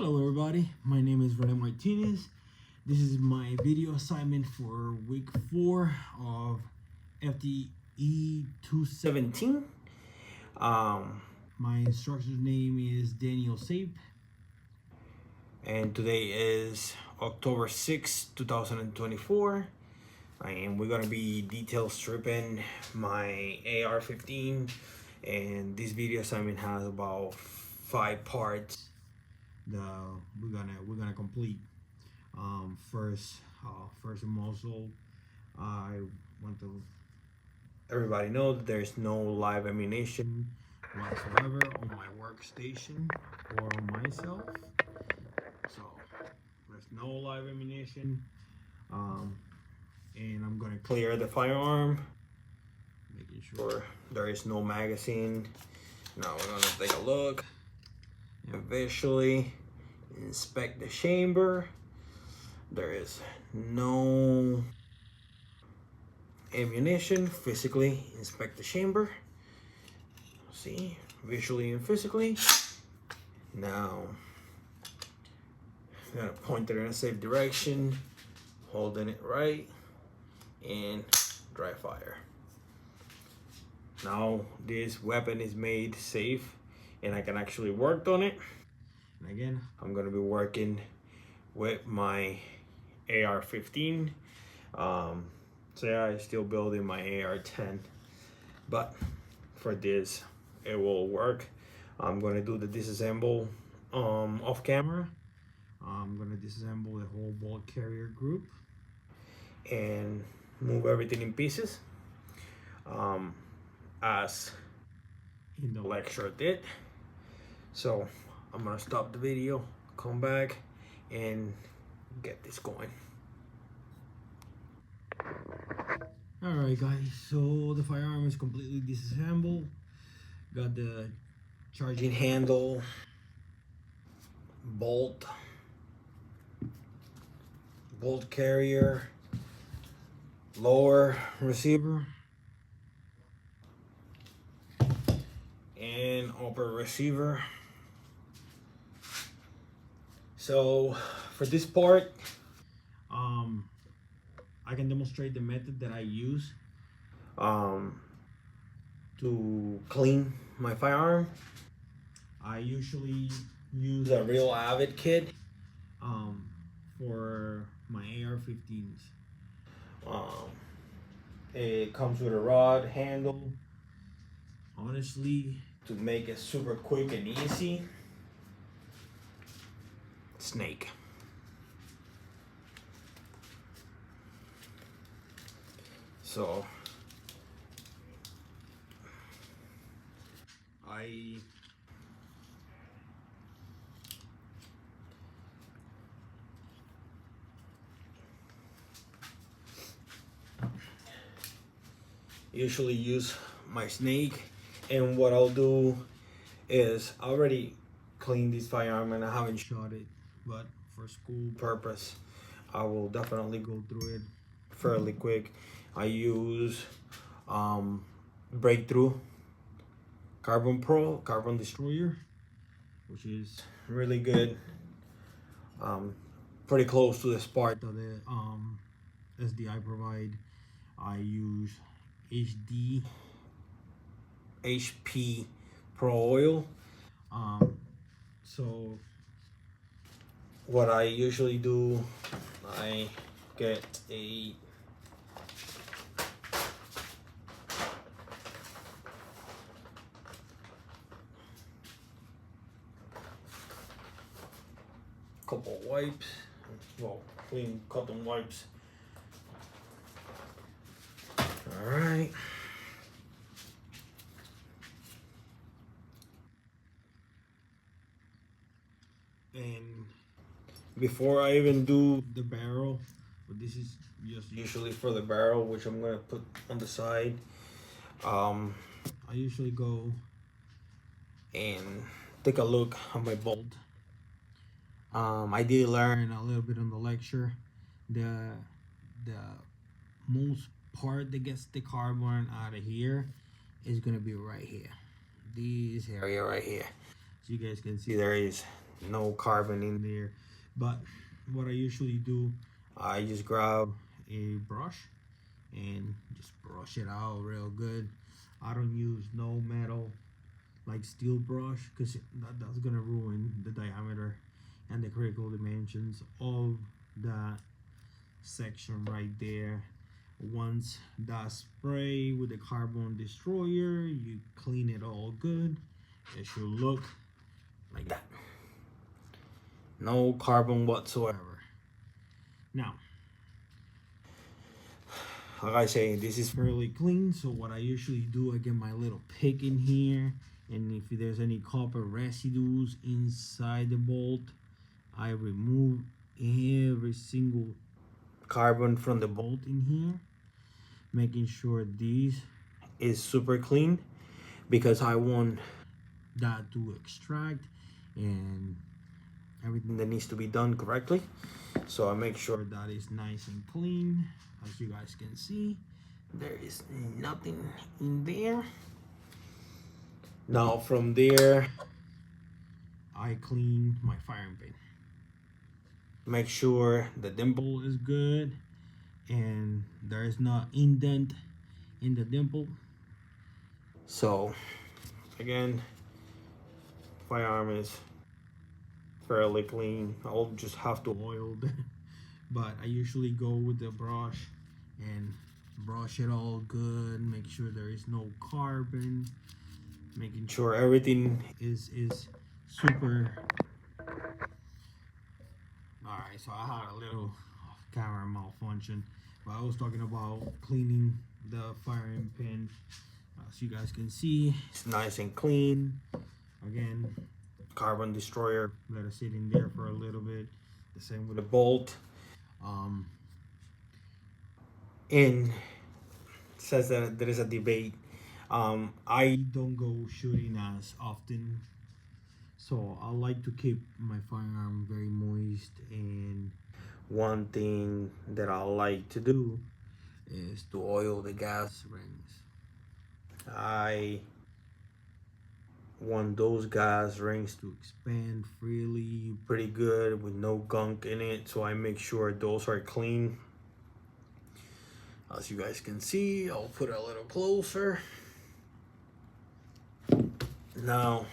Hello everybody, my name is Rene Martinez. This is my video assignment for week 4 of FTE 217. My instructor's name is Daniel Sape. And today is October 6, 2024. And we're going to be detail stripping my AR-15. And this video assignment has about 5 parts that we're gonna complete. First and most, I want to everybody know that there's no live ammunition whatsoever on my workstation or on myself. So there's no live ammunition, and I'm gonna clear the firearm, making sure there is no magazine. Now we're gonna take a look and visually inspect the chamber. There is no ammunition. Physically inspect the chamber. See, visually and physically. Now, I'm gonna point it in a safe direction, holding it right, and dry fire. Now, this weapon is made safe, and I can actually work on it. And again, I'm gonna be working with my AR-15. So yeah, I'm still building my AR-10, but for this it will work. I'm gonna do the disassemble off camera. I'm gonna disassemble the whole bolt carrier group and move everything in pieces, as in the lecture did. So I'm gonna stop the video, come back, and get this going. Alright guys, so the firearm is completely disassembled. Got the charging handle, bolt carrier, lower receiver, and upper receiver. So for this part, I can demonstrate the method that I use to clean my firearm. I usually use a Real Avid kit for my AR-15s. It comes with a rod, handle. Honestly, to make it super quick and easy, snake. So I usually use my snake, and what I'll do is I already cleaned this firearm and I haven't shot it, but for school purpose I will definitely go through it fairly quick. I use Breakthrough Carbon Destroyer, which is really good, pretty close to the spark that the SDI provide. I use HP Pro Oil. So what I usually do, I get a couple wipes, well, clean cotton wipes. All right. And before I even do the barrel, but this is just usually for the barrel, which I'm gonna put on the side, I usually go and take a look at my bolt. I did learn a little bit on the lecture. The most part that gets the carbon out of here is gonna be right here, this area right here. So you guys can see there is no carbon in there. But what I usually do, I just grab a brush and just brush it out real good. I don't use no metal like steel brush because that's gonna ruin the diameter and the critical dimensions of that section right there. Once that spray with the carbon destroyer, you clean it all good, it should look like that. No carbon whatsoever. Now, like I say, this is fairly clean, so what I usually do, I get my little pick in here, and if there's any copper residues inside the bolt, I remove every single carbon from the bolt in here, making sure this is super clean because I want that to extract and everything that needs to be done correctly. So I make sure that is nice and clean. As you guys can see, there is nothing in there. Now from there, I clean my firing pin. Make sure the dimple is good and there is not indent in the dimple. So again, firearm is fairly clean. I'll just have to oil it. But I usually go with the brush and brush it all good, make sure there is no carbon, making sure everything is super. All right, so I had a little camera malfunction, but I was talking about cleaning the firing pin. As you guys can see, it's nice and clean. Again, carbon destroyer, let it sit in there for a little bit. The same with the bolt. And says that there is a debate. I don't go shooting as often, so I like to keep my firearm very moist. And one thing that I like to do is to oil the gas rings. I want those gas rings to expand freely, pretty good, with no gunk in it, so I make sure those are clean. As you guys can see, I'll put it a little closer. Now,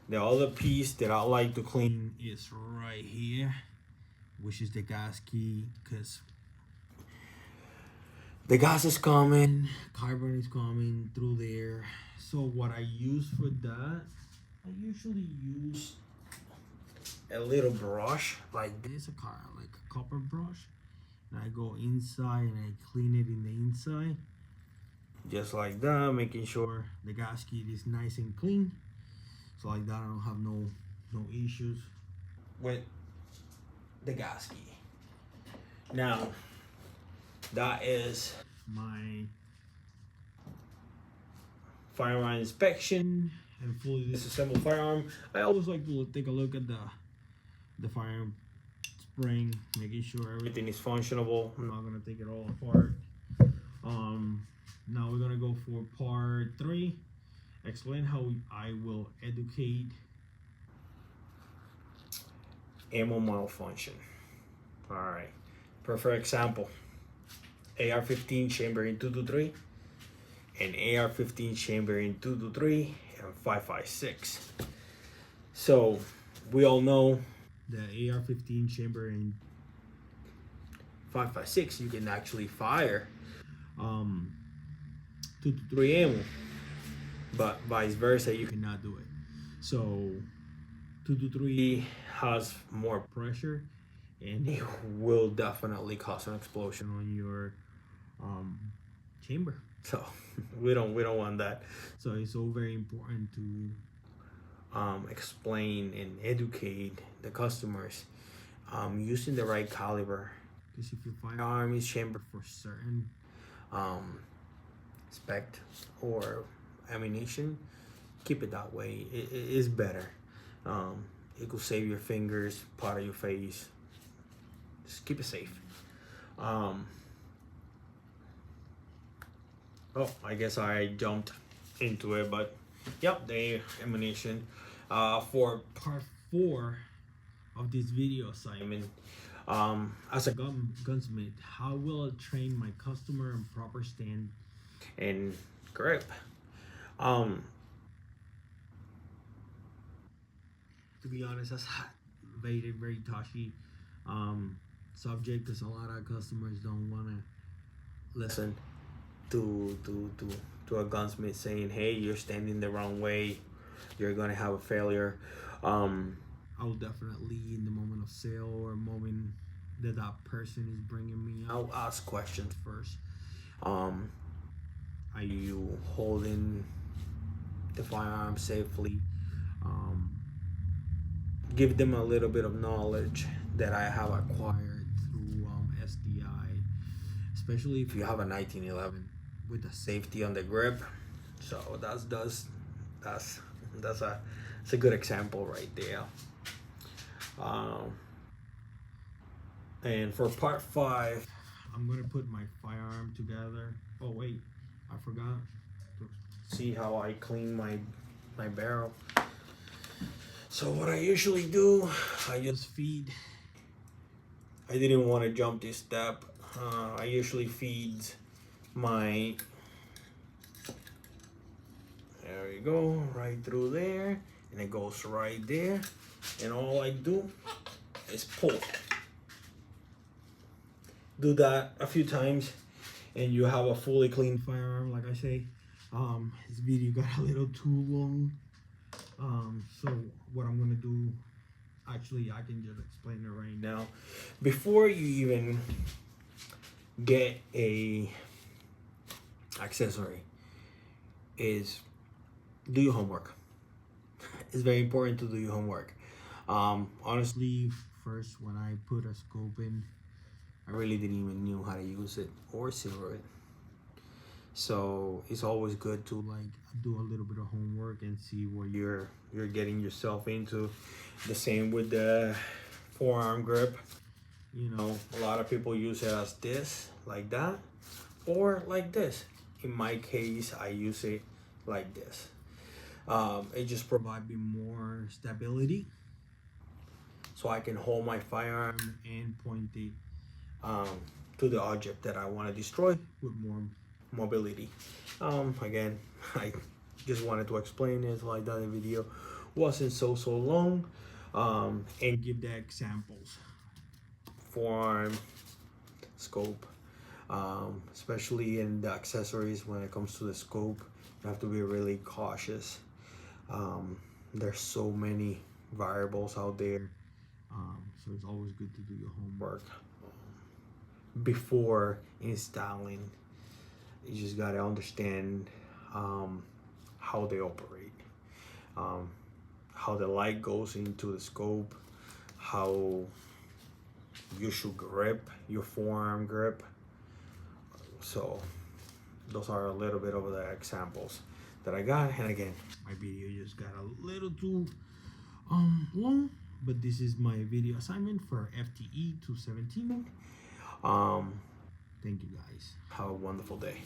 the other piece that I like to clean is right here, which is the gas key, because the gas is coming, carbon is coming through there. So what I use for that, I usually use a little brush like this, like a copper brush. And I go inside and I clean it in the inside. Just like that, making sure the gasket is nice and clean. So like that I don't have no issues with the gasket. Now, that is my firearm inspection and fully disassembled firearm. I always like to take a look at the firearm spring, making sure everything is functional. I'm not gonna take it all apart. Now we're gonna go for part 3. Explain how I will educate ammo malfunction. All right, perfect example. AR-15 chamber in 223 and AR-15 chamber in 223 and 5.56. So we all know the AR-15 chamber in 5.56 you can actually fire 223 ammo, but vice versa you cannot do it. So 223 has more pressure and it will definitely cause an explosion on your chamber. So we don't want that. So it's so very important to explain and educate the customers using the right caliber. Because if your firearm is chambered for certain spec or ammunition, keep it that way. It is better. It could save your fingers, part of your face. Just keep it safe. Oh, I guess I jumped into it, but yep, the ammunition. For part 4 of this video assignment. As a gunsmith, how will I train my customer in proper stand and grip? To be honest, that's very touchy subject, because a lot of customers don't want to listen to a gunsmith saying, hey, you're standing the wrong way, you're gonna have a failure. I'll definitely, in the moment of sale or moment that person is bringing me, I'll ask questions first. Are you holding the firearm safely? Give them a little bit of knowledge that I have acquired through SDI, especially if you have a 1911 with the safety on the grip. So that's a good example right there. And for part 5, I'm gonna put my firearm together. Oh wait, I forgot to see how I clean my barrel. So what I usually do, I just feed. I didn't want to jump this step. I usually feed my, there we go, right through there, and it goes right there, and all I do is pull. Do that a few times and you have a fully clean firearm. Like I say, this video got a little too long, so what I'm gonna do, actually I can just explain it right now. Before you even get a accessory, is do your homework. It's very important to do your homework. Honestly, first when I put a scope in, I really didn't even know how to use it or silver it. So it's always good to like do a little bit of homework and see what you're getting yourself into. The same with the forearm grip. You know, a lot of people use it as this, like that, or like this. In my case, I use it like this. It just provides me more stability, so I can hold my firearm and point it to the object that I want to destroy with more mobility. Again, I just wanted to explain it like that. The video wasn't so long, and give the examples. Forearm, scope, especially in the accessories. When it comes to the scope, you have to be really cautious. There's so many variables out there, so it's always good to do your homework before installing. You just gotta understand how they operate, how the light goes into the scope, how you should grip your forearm grip. So those are a little bit of the examples that I got. And again, my video just got a little too long, but this is my video assignment for FTE 217. Thank you guys. Have a wonderful day.